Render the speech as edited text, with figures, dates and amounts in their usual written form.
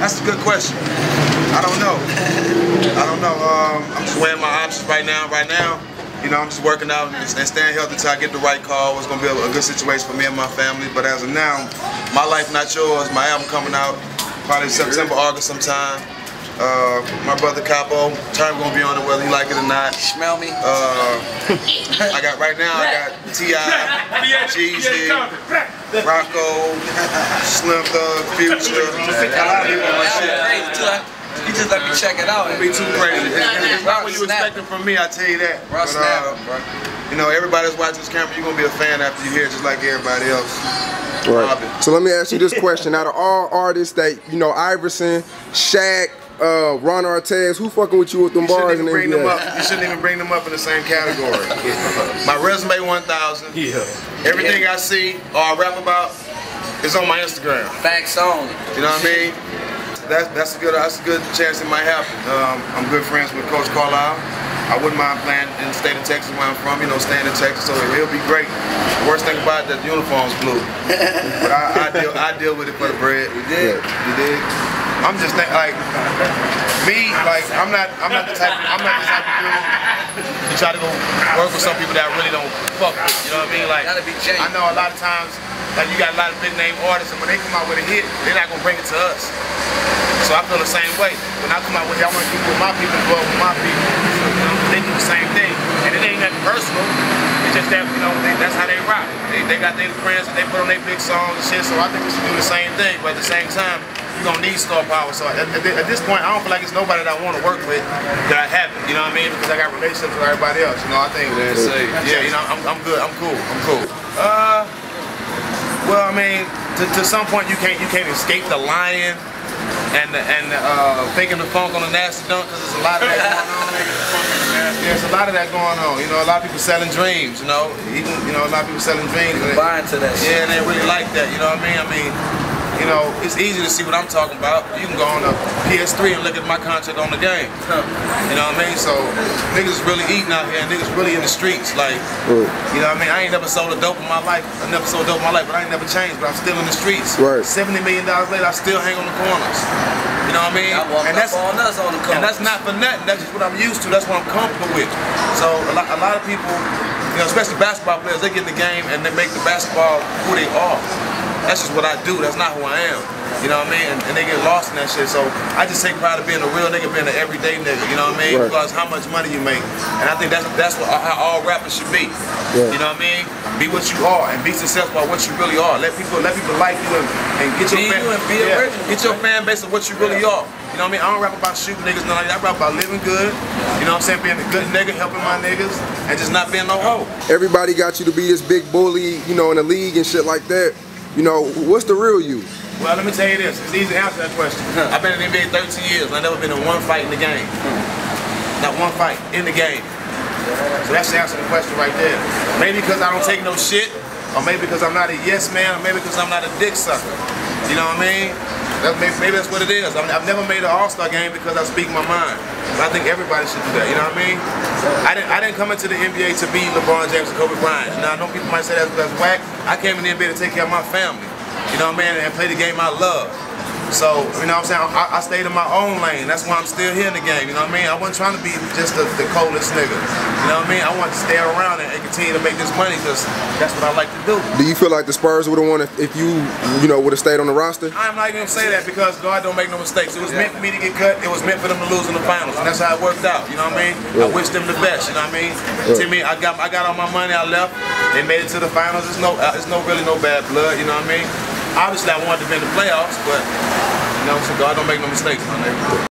That's a good question. I don't know. I'm just weighing my options right now. You know, I'm just working out and staying healthy until I get the right call. It's gonna be a good situation for me and my family. But as of now, My Life Not Yours, my album coming out probably September, August sometime. My brother Capo, Term gonna be on it whether he like it or not. Smell me. I got T.I., Jeezy, Rocco, Slim Thug, Future. A lot of people on my shit. You just let me check it out. It'd be too crazy. It's not what you expecting from me, I tell you that. But, you know, everybody's watching this camera, you're gonna be a fan after you hear it, just like everybody else. Right. So let me ask you this question: out of all artists that you know, Iverson, Shaq, Ron Artest, who fucking with you with them bars and everything? You shouldn't even bring them up in the same category. My resume 1000. Yeah. Everything I see or I rap about is on my Instagram. Facts only. You know what I mean? That's a good chance it might happen. I'm good friends with Coach Carlisle. I wouldn't mind playing in the state of Texas where I'm from, you know, staying in Texas, so it'll be great. The worst thing about it is that the uniform's blue. But I deal with it for the bread. You did. You did. I'm just thinking, like, me, like, I'm not the type of dude to try to go work with some people that I really don't fuck with, you know what I mean? Like, I know a lot of times, like, you got a lot of big name artists, and when they come out with a hit, they're not gonna bring it to us. So I feel the same way. When I come out with, I want to keep with my people, go with my people. So, you know, they do the same thing, and it ain't nothing personal. It's just that, you know, that's how they rock. They got their friends and they put on their big songs and shit. So I think we should do the same thing, but at the same time, you're gonna need star power. So at this point, I don't feel like it's nobody that I want to work with that I haven't. You know what I mean? Because I got relationships with everybody else. You know, I think. Yeah, you know, I'm good. I'm cool. Well, I mean, to some point, you can't escape the lying and faking the funk on the nasty dunk, because there's a lot of that going on. There's a lot of that going on. You know, a lot of people selling dreams. You know, a lot of people selling dreams. Buying to that shit. Yeah, and they really like that. You know what I mean? You know, it's easy to see what I'm talking about. You can go on the PS3 and look at my contract on the game. You know what I mean? So niggas really eating out here, and niggas really in the streets. Like, you know what I mean? I ain't never sold a dope in my life. I never sold dope in my life, but I ain't never changed. But I'm still in the streets. Right. $70 million later, I still hang on the corners. You know what I mean? And that's on us on the corners. And that's not for nothing. That's just what I'm used to. That's what I'm comfortable with. So a lot of people, you know, especially basketball players, they get in the game and they make the basketball who they are. That's just what I do. That's not who I am. You know what I mean? And they get lost in that shit. So I just take pride of being a real nigga, being an everyday nigga. You know what I mean? Right. Because how much money you make. And I think that's what how all rappers should be. Yeah. You know what I mean? Be what you are and be successful at what you really are. Let people like you and get your get your fan base of what you really are. You know what I mean? I don't rap about shooting niggas, nothing like that. I rap about living good. You know what I'm saying? Being a good nigga, helping my niggas, and just not being no hoe. Everybody got you to be this big bully, you know, in the league and shit like that. You know, what's the real you? Well, let me tell you this. It's easy to answer that question. I've been in the NBA 13 years. I've never been in one fight in the game. Not one fight in the game. So that's the answer to the question right there. Maybe because I don't take no shit, or maybe because I'm not a yes man, or maybe because I'm not a dick sucker. You know what I mean? Maybe that's what it is. I've never made an all-star game because I speak my mind. But I think everybody should do that, you know what I mean? I didn't come into the NBA to be LeBron James and Kobe Bryant. Now, I know people might say that's whack. I came in the NBA to take care of my family, you know what I mean, and play the game I love. So, you know what I'm saying, I stayed in my own lane. That's why I'm still here in the game, you know what I mean? I wasn't trying to be just the coldest nigga, you know what I mean? I wanted to stay around and continue to make this money because that's what I like to do. Do you feel like the Spurs would have won if you would have stayed on the roster? I'm not even going to say that because God don't make no mistakes. It was meant for me to get cut. It was meant for them to lose in the finals, and that's how it worked out, you know what I mean? I wish them the best, you know what I mean? To me, I got all my money, I left. They made it to the finals. It's really no bad blood, you know what I mean? Obviously, I wanted to be in the playoffs, but, you know, so God don't make no mistakes, my nigga.